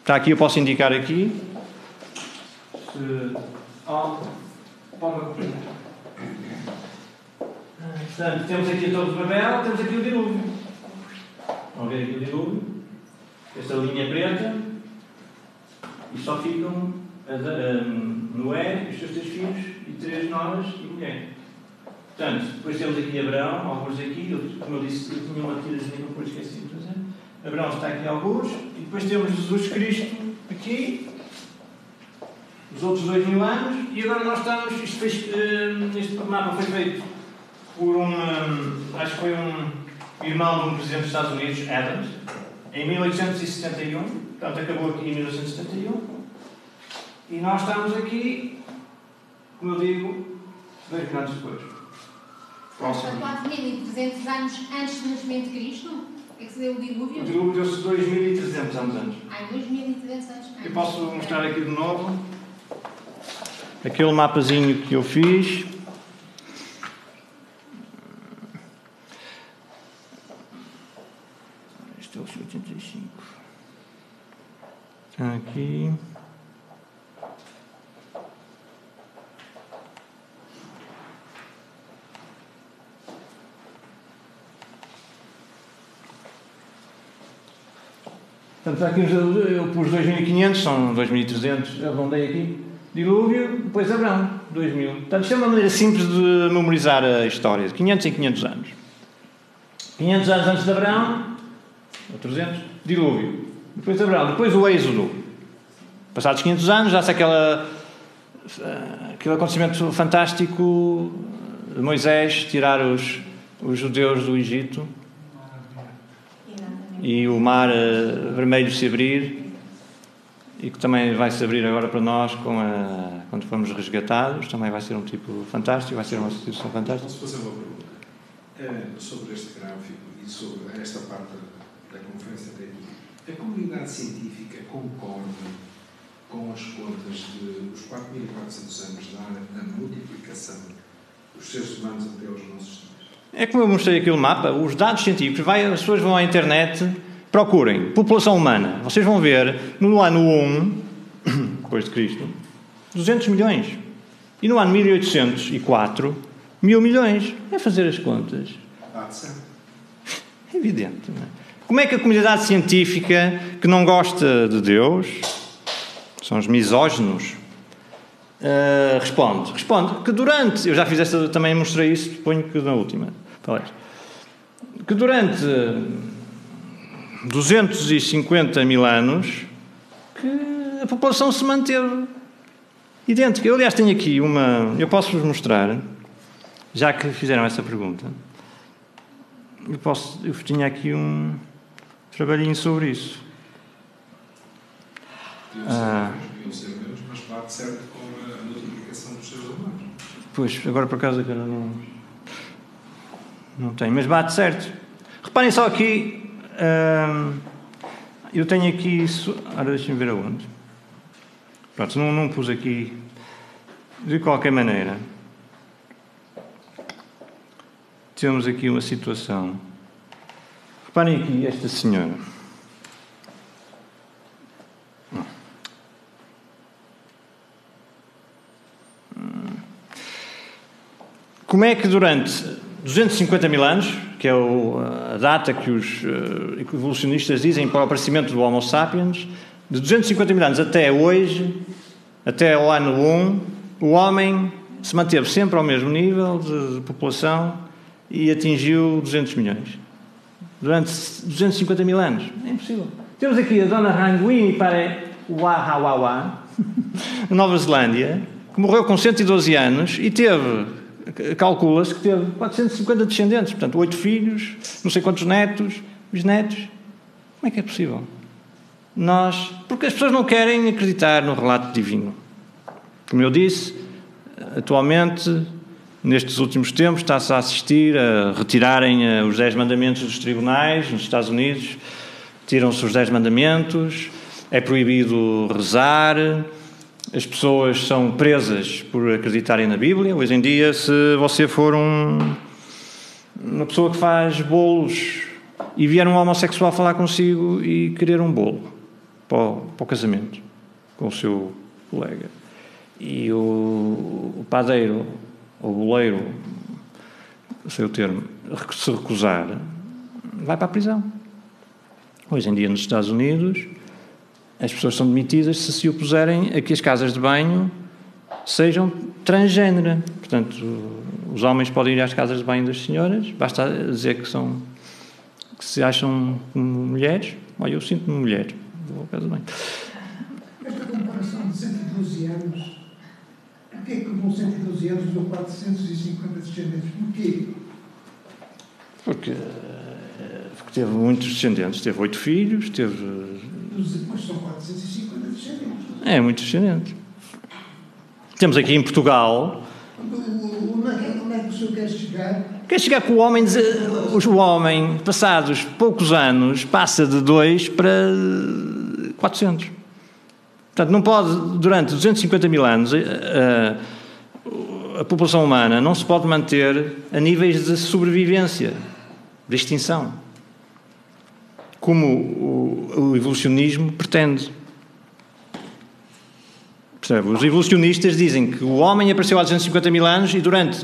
Está aqui, eu posso indicar aqui. Portanto, temos aqui a Torre de Babel, temos aqui o dilúvio. Vão ver aqui o dilúvio. Esta linha preta. E só ficam Noé, os seus 3 filhos, e 3 noras e mulher. Portanto, depois temos aqui Abraão, alguns aqui, como eu disse, eu tinha uma tirazinha que depois esqueci de fazer. Abraão está aqui alguns, e depois temos Jesus Cristo aqui, os outros 2.000 anos, e agora nós estamos, este mapa foi feito por acho que foi um irmão de um presidente dos Estados Unidos, Adams, em 1871, portanto acabou aqui em 1971, e nós estamos aqui, como eu digo, 2.000 anos depois. Próximo. 4.300 anos antes do nascimento de Cristo? É que se deu o dilúvio? O dilúvio deu-se 2.300 anos antes. 2.300 anos antes. Eu posso mostrar aqui de novo aquele mapazinho que eu fiz. Este é o 85. Está aqui. Portanto, aqui eu pus 2.500, são 2.300, arrondei aqui. Dilúvio, depois Abraão, 2.000. Portanto, isto é uma maneira simples de memorizar a história, de 500 em 500 anos. 500 anos antes de Abraão, ou 300, dilúvio. Depois Abraão, depois o êxodo. Passados 500 anos, já-se aquele acontecimento fantástico de Moisés tirar os judeus do Egito. E o mar vermelho se abrir, e que também vai se abrir agora para nós quando formos resgatados, também vai ser um tipo fantástico, vai ser uma situação fantástica. Posso fazer uma pergunta? Sobre este gráfico e sobre esta parte da conferência técnica, a comunidade científica concorda com as contas dos 4.400 anos da multiplicação dos seres humanos até aos nossos dias? É como eu mostrei aqui o mapa, os dados científicos, as pessoas vão à internet, procurem população humana. Vocês vão ver, no ano 1, depois de Cristo, 200 milhões. E no ano 1804, 1.000 milhões. É fazer as contas. É evidente, não é? Como é que a comunidade científica, que não gosta de Deus, são os misóginos, responde que durante, eu já fiz esta, também mostrei isso, suponho que na última palestra, que durante 250 mil anos que a população se manteve idêntica. Eu, aliás, tenho aqui eu posso-vos mostrar, já que fizeram essa pergunta, eu tinha aqui um trabalhinho sobre isso. Deviam ser menos, mas bate certo com a multiplicação dos seres humanos. Pois, agora por acaso eu não tenho, mas bate certo. Reparem só aqui, eu tenho aqui isso. Ora, deixem-me ver aonde. Pronto, não pus aqui. De qualquer maneira, temos aqui uma situação. Reparem aqui esta senhora. Como é que durante 250 mil anos, que é a data que os evolucionistas dizem para o aparecimento do Homo sapiens, de 250 mil anos até hoje, até ao ano 1, o homem se manteve sempre ao mesmo nível de população e atingiu 200 milhões. Durante 250 mil anos. É impossível. Temos aqui a dona Ranguini Parewahawawa, na Nova Zelândia, que morreu com 112 anos e calcula-se que teve 450 descendentes, portanto 8 filhos, não sei quantos netos, bisnetos. Como é que é possível? Porque as pessoas não querem acreditar no relato divino. Como eu disse, atualmente, nestes últimos tempos, está-se a assistir a retirarem os 10 mandamentos dos tribunais nos Estados Unidos, Tiram-se os 10 mandamentos, é proibido rezar, as pessoas são presas por acreditarem na Bíblia. Hoje em dia, se você for uma pessoa que faz bolos e vier um homossexual falar consigo e querer um bolo para o casamento com o seu colega, e o padeiro ou o boleiro, não sei o termo, se recusar, vai para a prisão. Hoje em dia, nos Estados Unidos, as pessoas são demitidas se opuserem a que as casas de banho sejam transgênero. Portanto, os homens podem ir às casas de banho das senhoras, basta dizer que se acham mulheres. Olha, eu sinto-me mulher, vou à casa de banho. Esta comparação de 112 anos, porquê que com 112 anos deu 450 descendentes? Porquê? Porque teve muitos descendentes, teve 8 filhos, teve... Depois são 450 descendentes. É, muitos descendentes. Temos aqui em Portugal... Onde é que o senhor quer chegar? Quer chegar que o homem, passados poucos anos, passa de 2 para 400. Portanto, não pode, durante 250 mil anos, a população humana não se pode manter a níveis de sobrevivência, de extinção, como o evolucionismo pretende. Percebe? Os evolucionistas dizem que o homem apareceu há 250 mil anos e durante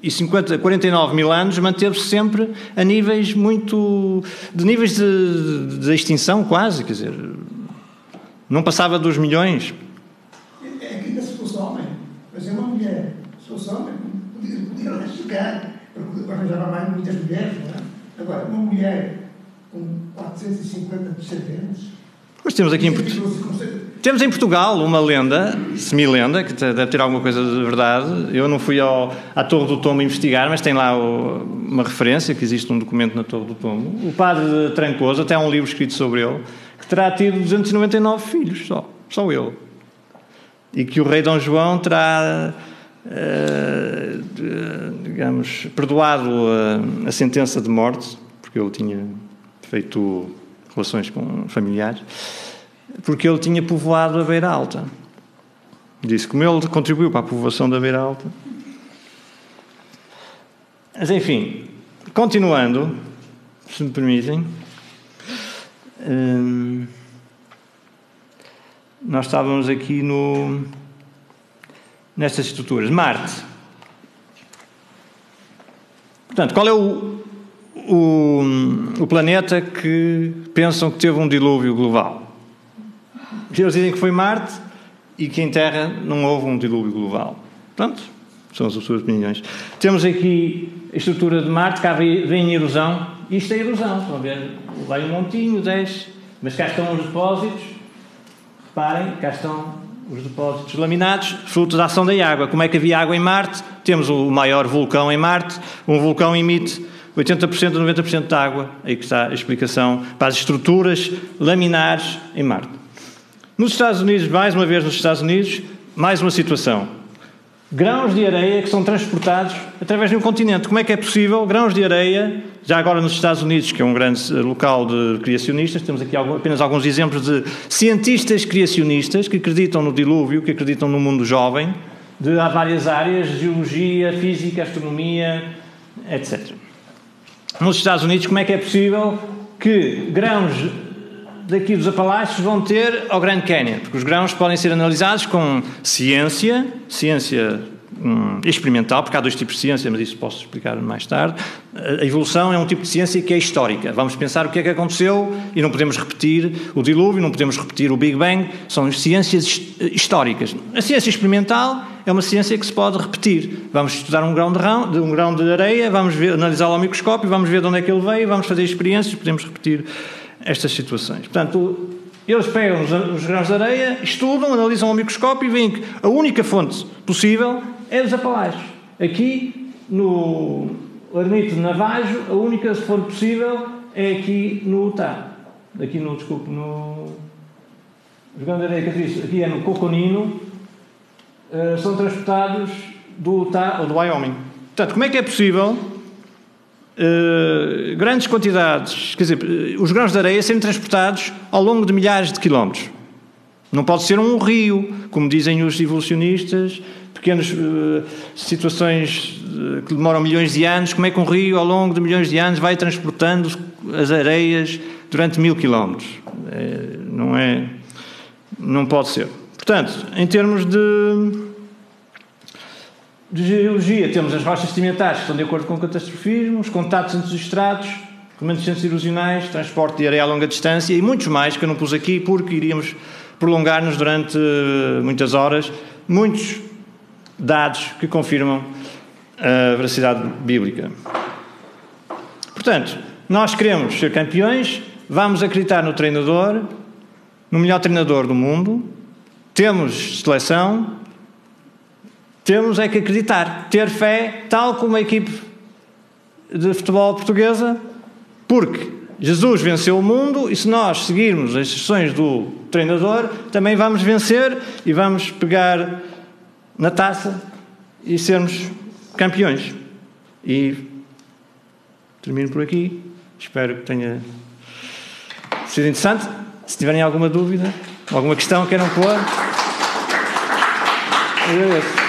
49 mil anos manteve-se sempre a níveis de extinção quase, quer dizer, não passava dos milhões. É que ainda se fosse homem, mas é uma mulher, se fosse homem, podia lá chegar, porque arranjava mais muitas mulheres, não é? Agora, uma mulher com 450 descendentes... Mas temos aqui temos em Portugal uma lenda, semi-lenda, que deve ter alguma coisa de verdade. Eu não fui à Torre do Tombo investigar, mas tem lá uma referência, que existe um documento na Torre do Tombo. O padre Trancoso, até há um livro escrito sobre ele, que terá tido 299 filhos, só ele. E que o rei Dom João terá, digamos, perdoado a sentença de morte, porque ele tinha feito relações com familiares, porque ele tinha povoado a Beira Alta. Disse como ele contribuiu para a povoação da Beira Alta. Mas, enfim, continuando, se me permitem, nós estávamos aqui nestas estruturas. Marte. Portanto, qual é o planeta que pensam que teve um dilúvio global? Eles dizem que foi Marte e que em Terra não houve um dilúvio global. Pronto, são as suas opiniões. Temos aqui a estrutura de Marte, cá vem erosão. Isto é erosão, estão a ver? Vai um montinho, desce, mas cá estão os depósitos. Reparem, cá estão os depósitos laminados, fruto da ação da água. Como é que havia água em Marte? Temos o maior vulcão em Marte. Um vulcão emite 80% a 90% de água. Aí que está a explicação para as estruturas laminares em Marte. Nos Estados Unidos, mais uma vez nos Estados Unidos, mais uma situação. Grãos de areia que são transportados através de um continente. Como é que é possível? Grãos de areia, já agora nos Estados Unidos, que é um grande local de criacionistas, temos aqui apenas alguns exemplos de cientistas criacionistas que acreditam no dilúvio, que acreditam no mundo jovem, há várias áreas, geologia, física, astronomia, etc. Nos Estados Unidos, como é que é possível que grãos daqui dos Apalaches vão ter ao Grand Canyon? Porque os grãos podem ser analisados com ciência experimental, porque há dois tipos de ciência, mas isso posso explicar mais tarde. A evolução é um tipo de ciência que é histórica. Vamos pensar o que é que aconteceu e não podemos repetir o dilúvio, não podemos repetir o Big Bang. São ciências históricas. A ciência experimental é uma ciência que se pode repetir. Vamos estudar um grão de areia, vamos analisá-lo ao microscópio, vamos ver de onde é que ele veio, vamos fazer experiências, podemos repetir estas situações. Portanto, eles pegam os grãos de areia, estudam, analisam ao microscópio e veem que a única fonte possível é dos Apalaches. Aqui, no Ermito de Navajo, a única fonte possível é aqui no Utah. Os grãos de areia que aqui é no Coconino, são transportados do Utah ou do Wyoming. Portanto, como é que é possível grandes quantidades, quer dizer, os grãos de areia serem transportados ao longo de milhares de quilómetros. Não pode ser um rio, como dizem os evolucionistas, pequenas situações que demoram milhões de anos. Como é que um rio, ao longo de milhões de anos, vai transportando as areias durante 1000 quilómetros? Não pode ser. Portanto, em termos de geologia, temos as rochas sedimentares que estão de acordo com o catastrofismo, os contactos entre os estratos, remanescentes erosionais, transporte de areia a longa distância e muitos mais que eu não pus aqui porque iríamos prolongar-nos durante muitas horas. Muitos dados que confirmam a veracidade bíblica. Portanto, nós queremos ser campeões, vamos acreditar no treinador, no melhor treinador do mundo, temos seleção, temos é que acreditar, ter fé, tal como a equipe de futebol portuguesa, porque Jesus venceu o mundo e se nós seguirmos as instruções do treinador, também vamos vencer e vamos pegar na taça e sermos campeões. E termino por aqui. Espero que tenha sido interessante. Se tiverem alguma dúvida, alguma questão que queiram pôr, agradeço.